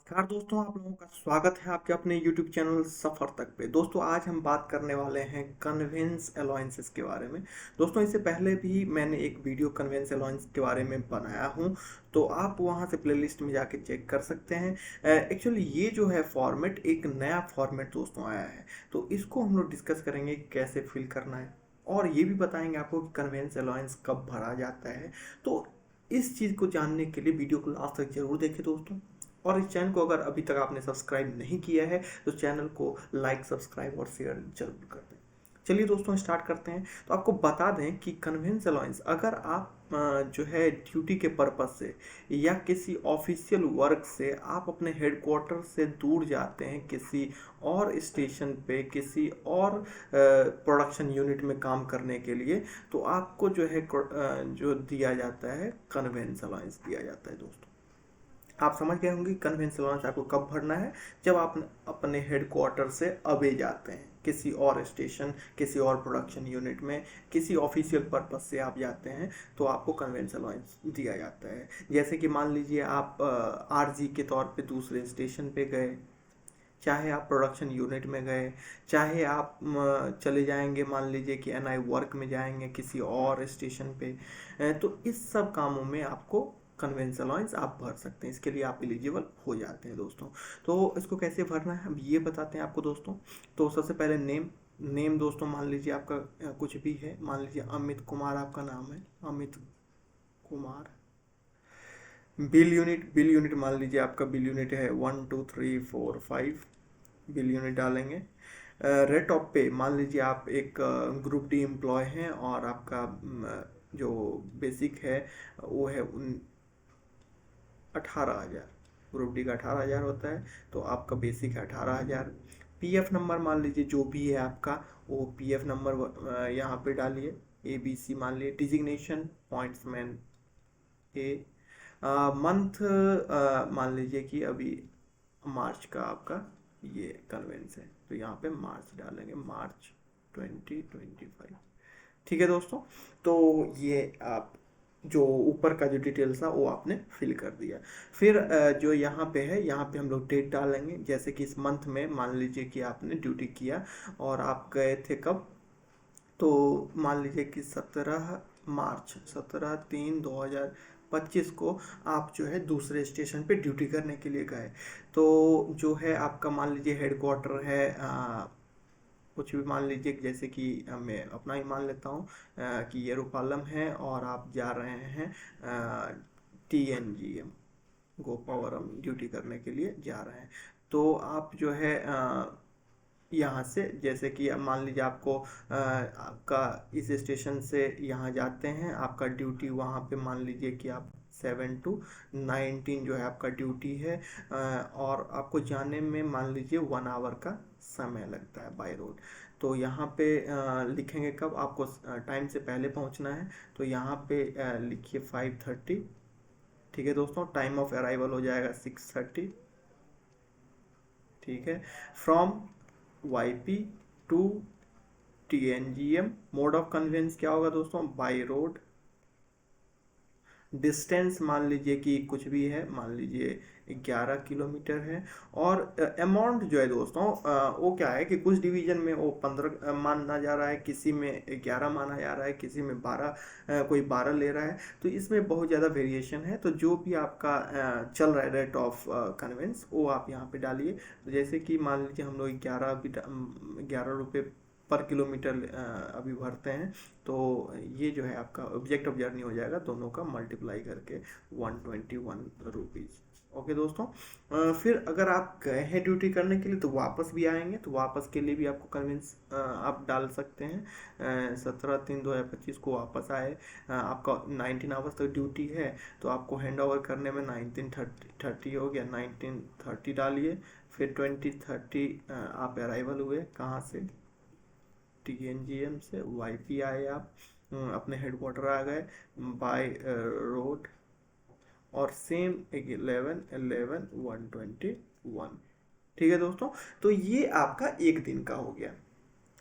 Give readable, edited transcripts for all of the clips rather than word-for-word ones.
नमस्कार दोस्तों, आप लोगों का स्वागत है आपके अपने YouTube चैनल सफ़र तक पे। दोस्तों आज हम बात करने वाले हैं कन्वेंस अलाउंसेस के बारे में। दोस्तों इससे पहले भी मैंने एक वीडियो कन्वेंस अलाउंस के बारे में बनाया हूँ, तो आप वहाँ से प्लेलिस्ट में जाके चेक कर सकते हैं। एक्चुअली ये जो है फॉर्मेट एक नया फॉर्मेट दोस्तों आया है, तो इसको हम लोग डिस्कस करेंगे कि कैसे फिल करना है, और ये भी बताएंगे आपको कि कन्वेंस अलाउंस कब भरा जाता है। तो इस चीज़ को जानने के लिए वीडियो को लास्ट तक जरूर देखें दोस्तों। और इस चैनल को अगर अभी तक आपने सब्सक्राइब नहीं किया है तो चैनल को लाइक, सब्सक्राइब और शेयर जरूर कर दें। चलिए दोस्तों स्टार्ट करते हैं। तो आपको बता दें कि कन्वेंस अलाउंस अगर आप जो है ड्यूटी के पर्पज़ से या किसी ऑफिशियल वर्क से आप अपने हेडक्वार्टर से दूर जाते हैं किसी और स्टेशन पे, किसी और प्रोडक्शन यूनिट में काम करने के लिए, तो आपको जो है जो दिया जाता है कन्वेंस अलाउंस दिया जाता है दोस्तों। आप समझ गए होंगे कन्वेंस अलाउंस आपको कब भरना है। जब आप अपने हेडक्वार्टर से अवे जाते हैं किसी और स्टेशन, किसी और प्रोडक्शन यूनिट में, किसी ऑफिशियल पर्पज से आप जाते हैं, तो आपको कन्वेंस अलाउंस दिया जाता है। जैसे कि मान लीजिए आप आरजी के तौर पे दूसरे स्टेशन पे गए, चाहे आप प्रोडक्शन यूनिट में गए, चाहे आप चले जाएंगे, मान लीजिए कि एनआई वर्क में जाएंगे किसी और स्टेशन पे, तो इस सब कामों में आपको कन्वेंस अलाउंस आप भर सकते हैं। इसके लिए आप एलिजिबल हो जाते हैं दोस्तों। तो इसको कैसे भरना है अब ये बताते हैं आपको दोस्तों। तो सबसे पहले नेम दोस्तों, मान लीजिए आपका कुछ भी है, मान लीजिए अमित कुमार आपका नाम है, अमित कुमार। बिल यूनिट मान लीजिए आपका बिल यूनिट है 1 2 3 4 5, बिल यूनिट डालेंगे। रेट ऑफ पे मान लीजिए आप एक ग्रुप डी एम्प्लॉय हैं और आपका जो बेसिक है वो है 18,000। ग्रुप डी का 18,000 होता है, तो आपका बेसिक है 18,000। पीएफ नंबर मान लीजिए जो भी है आपका, वो पीएफ नंबर यहाँ पे डालिए। ABC मान लीजिए। डिजिग्नेशन पॉइंट्समैन ए। मंथ मान लीजिए कि अभी मार्च का आपका ये कन्वेंस है, तो यहाँ पे मार्च डालेंगे, मार्च 2025। ठीक है दोस्तों। तो ये आप जो ऊपर का जो डिटेल्स था वो आपने फिल कर दिया। फिर जो यहाँ पे है, यहाँ पे हम लोग डेट डालेंगे। जैसे कि इस मंथ में मान लीजिए कि आपने ड्यूटी किया और आप गए थे कब, तो मान लीजिए कि 17 मार्च, 17/3/2025 को आप जो है दूसरे स्टेशन पे ड्यूटी करने के लिए गए। तो जो है आपका मान लीजिए हेडक्वार्टर है कुछ भी मान लीजिए, जैसे कि मैं अपना ही मान लेता हूँ कि येरुपालम है और आप जा रहे हैं TNGM, गोपावरम ड्यूटी करने के लिए जा रहे हैं। तो आप जो है यहाँ से, जैसे कि मान लीजिए आपको आपका इस स्टेशन से यहाँ जाते हैं, आपका ड्यूटी वहाँ पे मान लीजिए कि आप 7 to 19 जो है आपका ड्यूटी है, और आपको जाने में मान लीजिए 1 आवर का समय लगता है बाय रोड। तो यहाँ पे लिखेंगे कब आपको टाइम से पहले पहुँचना है, तो यहाँ पे लिखिए 5:30। ठीक है दोस्तों। टाइम ऑफ अराइवल हो जाएगा 6:30। ठीक है। From YP to TNGM। Mode of conveyance क्या होगा दोस्तों, बाय रोड। डिस्टेंस मान लीजिए कि कुछ भी है, मान लीजिए 11 किलोमीटर है। और अमाउंट जो है दोस्तों वो क्या है कि कुछ डिवीजन में वो 15 माना जा रहा है, किसी में 11 माना जा रहा है, किसी में 12, कोई 12 ले रहा है। तो इसमें बहुत ज़्यादा वेरिएशन है। तो जो भी आपका चल रहा है रेट ऑफ कन्वेंस, वो आप यहाँ पे डालिए। तो जैसे कि मान लीजिए हम लोग 11 रुपये पर किलोमीटर अभी भरते हैं, तो ये जो है आपका ऑब्जेक्ट ऑफ जर्नी हो जाएगा, दोनों का मल्टीप्लाई करके 121 रुपीज़। ओके दोस्तों। फिर अगर आप गए हैं ड्यूटी करने के लिए तो वापस भी आएंगे, तो वापस के लिए भी आपको कन्विंस आप डाल सकते हैं। 17/3/2025 को वापस आए, आपका 19 आवर्स तक ड्यूटी है, तो आपको हैंड ओवर करने में 19:30 हो गया, 19:30 डालिए। फिर 20:30 आप अराइवल हुए कहाँ से, TNGM से। YP आए आप, अपने हेडक्वार्टर आ गए बाय रोड, और सेम 11/11/121। ठीक है दोस्तों। तो ये आपका एक दिन का हो गया,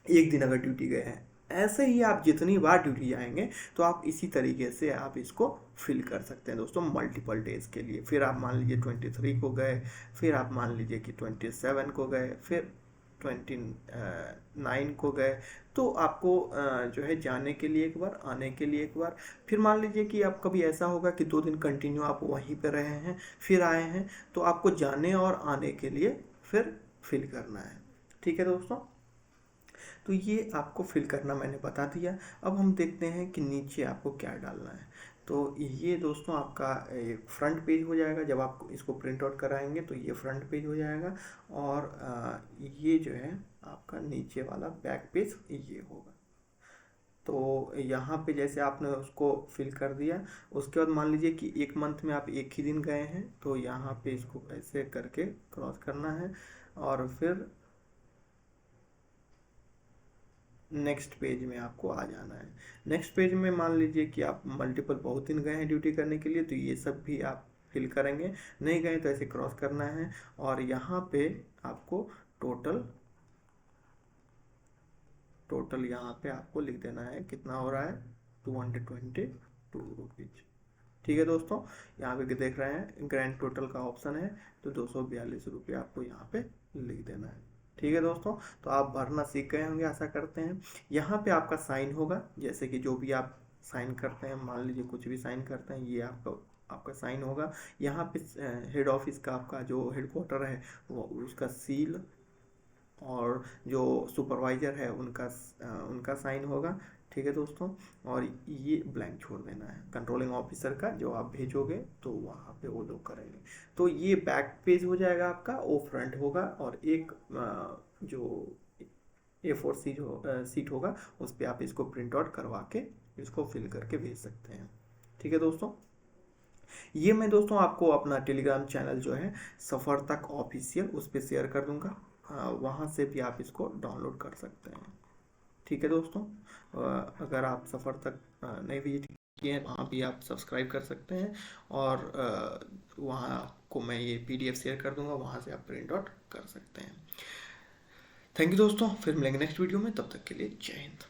एक दिन अगर ड्यूटी गए हैं। ऐसे ही आप जितनी बार ड्यूटी जाएंगे तो आप इसी तरीके से आप इसको फिल कर सकते हैं दोस्तों, मल्टीपल डेज के लिए। फिर आप मान लीजिए 23 को गए, फिर आप मान लीजिए कि 27 को गए, फिर 29 को गए। तो आपको जो है जाने के लिए एक बार, आने के लिए एक बार। फिर मान लीजिए कि आप कभी ऐसा होगा कि 2 दिन कंटिन्यू आप वहीं पे रहे हैं, फिर आए हैं, तो आपको जाने और आने के लिए फिर फिल करना है। ठीक है दोस्तों, तो ये आपको फिल करना मैंने बता दिया। अब हम देखते हैं कि नीचे आपको क्या डालना है। तो ये दोस्तों आपका एक फ्रंट पेज हो जाएगा। जब आप इसको प्रिंट आउट कराएंगे तो ये फ्रंट पेज हो जाएगा, और ये जो है आपका नीचे वाला बैक पेज ये होगा। तो यहाँ पे जैसे आपने उसको फिल कर दिया, उसके बाद मान लीजिए कि एक मंथ में आप एक ही दिन गए हैं, तो यहाँ पे इसको ऐसे करके क्रॉस करना है, और फिर नेक्स्ट पेज में आपको आ जाना है। नेक्स्ट पेज में मान लीजिए कि आप मल्टीपल बहुत दिन गए हैं ड्यूटी करने के लिए, तो ये सब भी आप फिल करेंगे। नहीं गए तो ऐसे क्रॉस करना है, और यहाँ पे आपको टोटल यहाँ पे आपको लिख देना है कितना हो रहा है, 222 रुपीज। ठीक है दोस्तों, यहाँ पे देख रहे हैं ग्रैंड टोटल का ऑप्शन है, तो 242 रुपये आपको यहाँ पे लिख देना है। ठीक है दोस्तों, तो आप भरना सीख गए होंगे आशा करते हैं। यहाँ पे आपका साइन होगा, जैसे कि जो भी आप साइन करते हैं, मान लीजिए कुछ भी साइन करते हैं, ये आपका साइन होगा। यहाँ पे हेड ऑफिस का आपका जो हेडक्वार्टर है वो उसका सील, और जो सुपरवाइज़र है उनका साइन होगा। ठीक है दोस्तों, और ये ब्लैंक छोड़ देना है कंट्रोलिंग ऑफिसर का, जो आप भेजोगे तो वहाँ पे वो लोग करेंगे। तो ये बैक पेज हो जाएगा आपका, वो फ्रंट होगा, और एक जो A4 सीट होगा उस पर आप इसको प्रिंट आउट करवा के इसको फिल करके भेज सकते हैं। ठीक है दोस्तों, ये मैं दोस्तों आपको अपना टेलीग्राम चैनल जो है सफ़र तक ऑफिशियल, उस पर शेयर कर दूंगा, वहाँ से भी आप इसको डाउनलोड कर सकते हैं। ठीक है दोस्तों, अगर आप सफ़र तक नहीं विजिट किए हैं, वहाँ भी आप सब्सक्राइब कर सकते हैं, और वहाँ को मैं ये PDF शेयर कर दूंगा, वहाँ से आप प्रिंट आउट कर सकते हैं। थैंक यू दोस्तों, फिर मिलेंगे नेक्स्ट वीडियो में, तब तक के लिए जय हिंद।